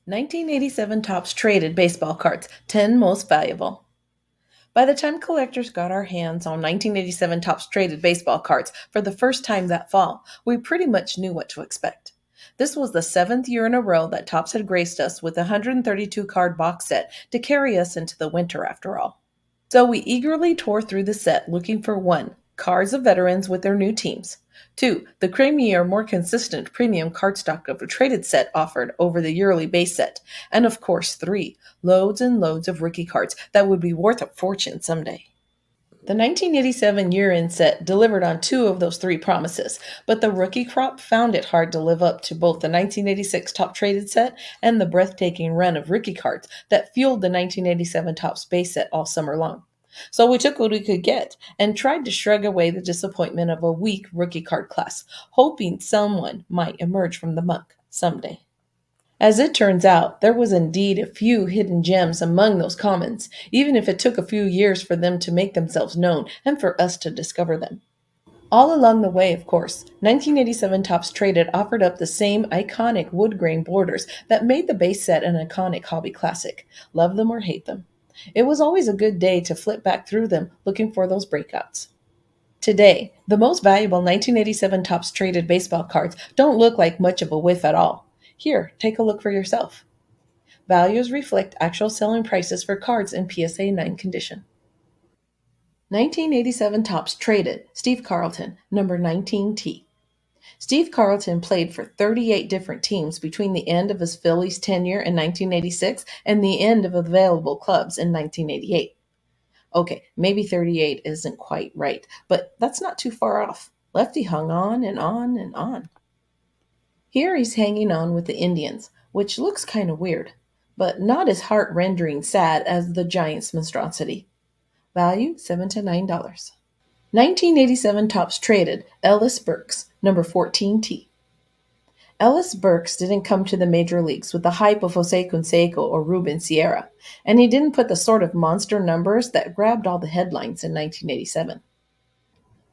1987 Topps Traded Baseball Cards, 10 Most Valuable. By the time collectors got our hands on 1987 Topps Traded Baseball Cards for the first time that fall, we pretty much knew what to expect. This was the seventh year in a row that Topps had graced us with a 132 card box set to carry us into the winter after all. So we eagerly tore through the set looking for 1. Cards of veterans with their new teams. 2. The creamier, more consistent premium cardstock of a traded set offered over the yearly base set. And of course, 3. Loads and loads of rookie cards that would be worth a fortune someday. The 1987 year-end set delivered on 2 of those 3 promises, but the rookie crop found it hard to live up to both the 1986 top traded set and the breathtaking run of rookie cards that fueled the 1987 Topps base set all summer long. So we took what we could get and tried to shrug away the disappointment of a weak rookie card class, hoping someone might emerge from the muck someday. As it turns out, there was indeed a few hidden gems among those commons, even if it took a few years for them to make themselves known and for us to discover them. All along the way, of course, 1987 Topps Traded offered up the same iconic wood grain borders that made the base set an iconic hobby classic. Love them or hate them. It was always a good day to flip back through them looking for those breakouts. Today, the most valuable 1987 Topps Traded baseball cards don't look like much of a whiff at all. Here, take a look for yourself. Values reflect actual selling prices for cards in PSA 9 condition. 1987 Topps Traded, Steve Carlton, number 19T. Steve Carlton played for 38 different teams between the end of his Phillies tenure in 1986 and the end of available clubs in 1988. Okay, maybe 38 isn't quite right, but that's not too far off. Lefty hung on and on and on. Here he's hanging on with the Indians, which looks kind of weird, but not as heart-rendering sad as the Giants' monstrosity. Value $7 to $9. 1987 Topps Traded, Ellis Burks, number 14T. Ellis Burks didn't come to the major leagues with the hype of Jose Canseco or Ruben Sierra, and he didn't put the sort of monster numbers that grabbed all the headlines in 1987.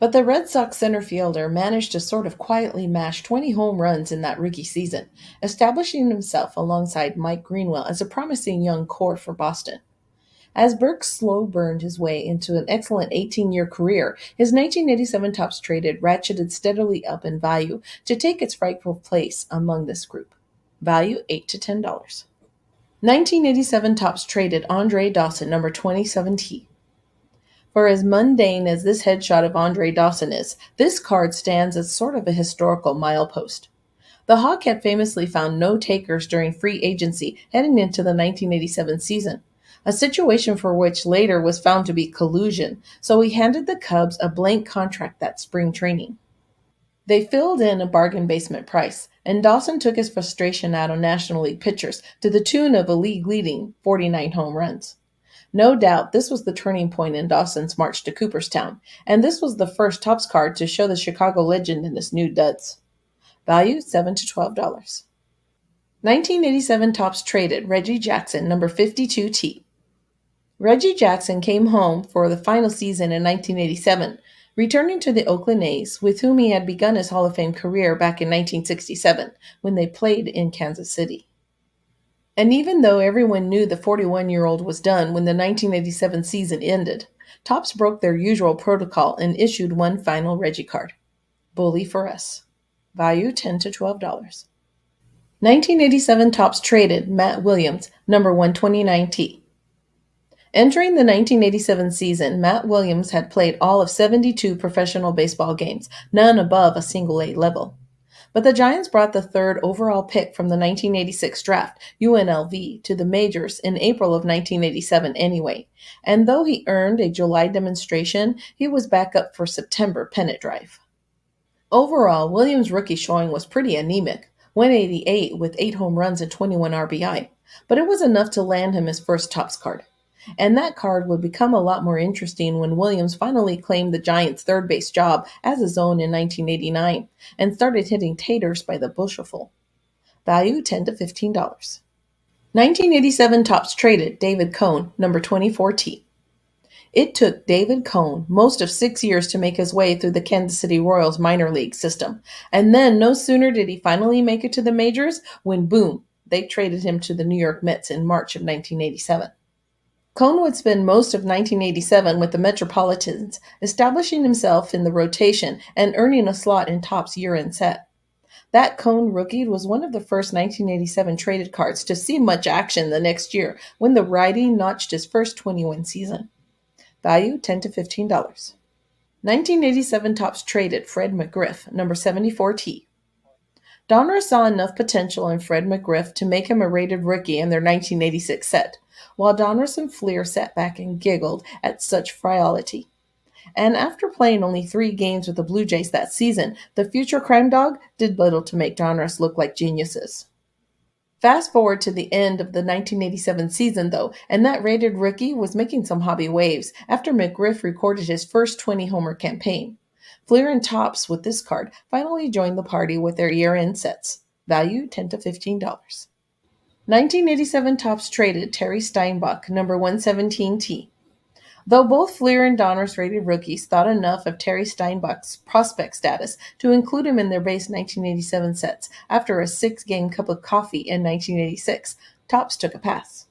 But the Red Sox center fielder managed to sort of quietly mash 20 home runs in that rookie season, establishing himself alongside Mike Greenwell as a promising young core for Boston. As Burks slow burned his way into an excellent 18-year career, his 1987 Topps Traded ratcheted steadily up in value to take its rightful place among this group. Value $8 to $10. 1987 Topps Traded, Andre Dawson, number 27T. For as mundane as this headshot of Andre Dawson is, this card stands as sort of a historical milepost. The Hawk had famously found no takers during free agency heading into the 1987 season, a situation for which later was found to be collusion, so he handed the Cubs a blank contract that spring training. They filled in a bargain basement price, and Dawson took his frustration out on National League pitchers to the tune of a league-leading 49 home runs. No doubt this was the turning point in Dawson's march to Cooperstown, and this was the first Topps card to show the Chicago legend in his new duds. Value $7 to $12. 1987 Topps Traded, Reggie Jackson, number 52T. Reggie Jackson came home for the final season in 1987, returning to the Oakland A's, with whom he had begun his Hall of Fame career back in 1967, when they played in Kansas City. And even though everyone knew the 41-year-old was done when the 1987 season ended, Topps broke their usual protocol and issued one final Reggie card. Bully for us. Value $10 to $12. 1987 Topps Traded, Matt Williams, number 129T. Entering the 1987 season, Matt Williams had played all of 72 professional baseball games, none above a single-A level. But the Giants brought the third overall pick from the 1986 draft, UNLV, to the majors in April of 1987 anyway, and though he earned a July demonstration, he was back up for September pennant drive. Overall, Williams' rookie showing was pretty anemic, 188 with 8 home runs and 21 RBI, but it was enough to land him his first Topps card. And that card would become a lot more interesting when Williams finally claimed the Giants' third base job as his own in 1989 and started hitting taters by the bushel. Value $10 to $15. 1987 Topps Traded, David Cohn, number 24T. It took David Cohn most of 6 years to make his way through the Kansas City Royals minor league system, and then no sooner did he finally make it to the majors when, boom, They traded him to the New York Mets in March of 1987. Cohn would spend most of 1987 with the Metropolitans, establishing himself in the rotation and earning a slot in Topps year-end set. That Cohn rookie was one of the first 1987 traded cards to see much action the next year when the righty notched his first 20-win season. Value $10 to $15. 1987 Topps traded Fred McGriff, number 74T. Donruss saw enough potential in Fred McGriff to make him a rated rookie in their 1986 set, while Donruss and Fleer sat back and giggled at such frivolity. And after playing only 3 games with the Blue Jays that season, the future crime dog did little to make Donruss look like geniuses. Fast forward to the end of the 1987 season, though, and that rated rookie was making some hobby waves after McGriff recorded his first 20-homer campaign. Fleer and Topps, with this card, finally joined the party with their year-end sets. Value $10 to $15. 1987 Topps traded Terry Steinbach, number 117T. Though both Fleer and Donruss rated rookies thought enough of Terry Steinbach's prospect status to include him in their base 1987 sets after a 6-game cup of coffee in 1986, Topps took a pass.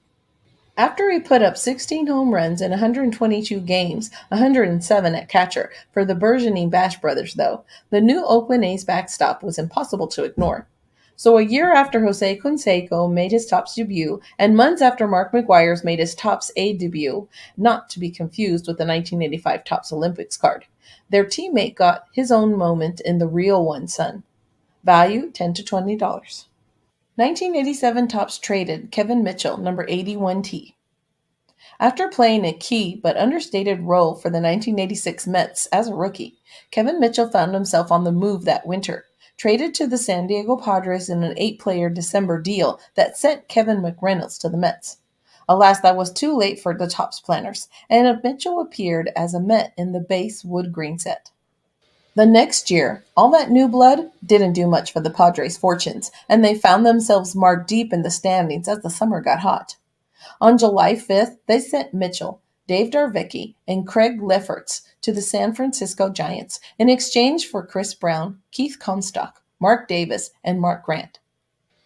After he put up 16 home runs in 122 games, 107 at catcher, for the burgeoning Bash brothers, though, the new Oakland A's backstop was impossible to ignore. So a year after Jose Canseco made his Topps debut, and months after Mark McGwire's made his Topps A debut, not to be confused with the 1985 Topps Olympics card, their teammate got his own moment in the real one, son. Value $10 to $20. 1987 Topps traded Kevin Mitchell, number 81T. After playing a key but understated role for the 1986 Mets as a rookie, Kevin Mitchell found himself on the move that winter, traded to the San Diego Padres in an 8-player December deal that sent Kevin McReynolds to the Mets. Alas, that was too late for the Topps planners, and Mitchell appeared as a Met in the base wood green set. The next year, all that new blood didn't do much for the Padres' fortunes, and they found themselves marked deep in the standings as the summer got hot. On July 5th, they sent Mitchell, Dave Darvecki, and Craig Lefferts to the San Francisco Giants in exchange for Chris Brown, Keith Comstock, Mark Davis, and Mark Grant.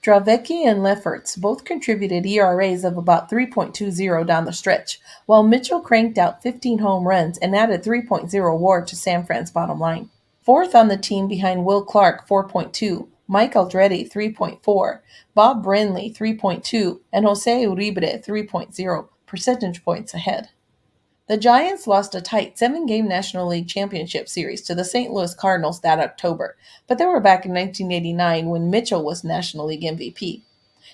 Darvecki and Lefferts both contributed ERAs of about 3.20 down the stretch, while Mitchell cranked out 15 home runs and added 3.0 WAR to San Fran's bottom line. Fourth on the team behind Will Clark, 4.2, Mike Aldrete, 3.4, Bob Brenly, 3.2, and Jose Uribe, 3.0 percentage points ahead. The Giants lost a tight 7-game National League Championship Series to the St. Louis Cardinals that October, but they were back in 1989 when Mitchell was National League MVP.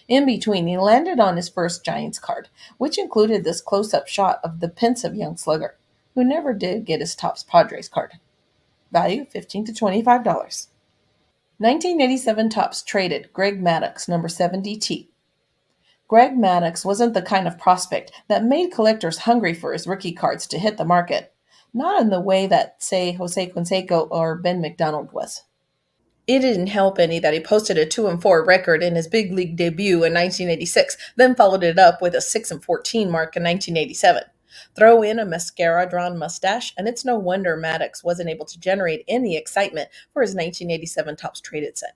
In between, he landed on his first Giants card, which included this close-up shot of the pensive young slugger, who never did get his Topps Padres card. Value $15 to $25. 1987 Topps traded Greg Maddox, number 70T. Greg Maddox wasn't the kind of prospect that made collectors hungry for his rookie cards to hit the market, not in the way that, say, Jose Canseco or Ben McDonald was. It didn't help any that he posted a 2-4 record in his big league debut in 1986, then followed it up with a 6-14 mark in 1987. Throw in a mascara-drawn mustache, and it's no wonder Maddox wasn't able to generate any excitement for his 1987 Topps traded set.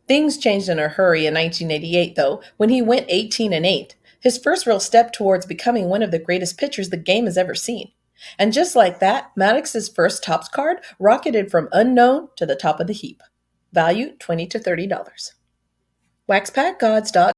Things changed in a hurry in 1988, though, when he went 18-8, his first real step towards becoming one of the greatest pitchers the game has ever seen. And just like that, Maddox's first Topps card rocketed from unknown to the top of the heap. Value $20 to $30. WaxPackGods.com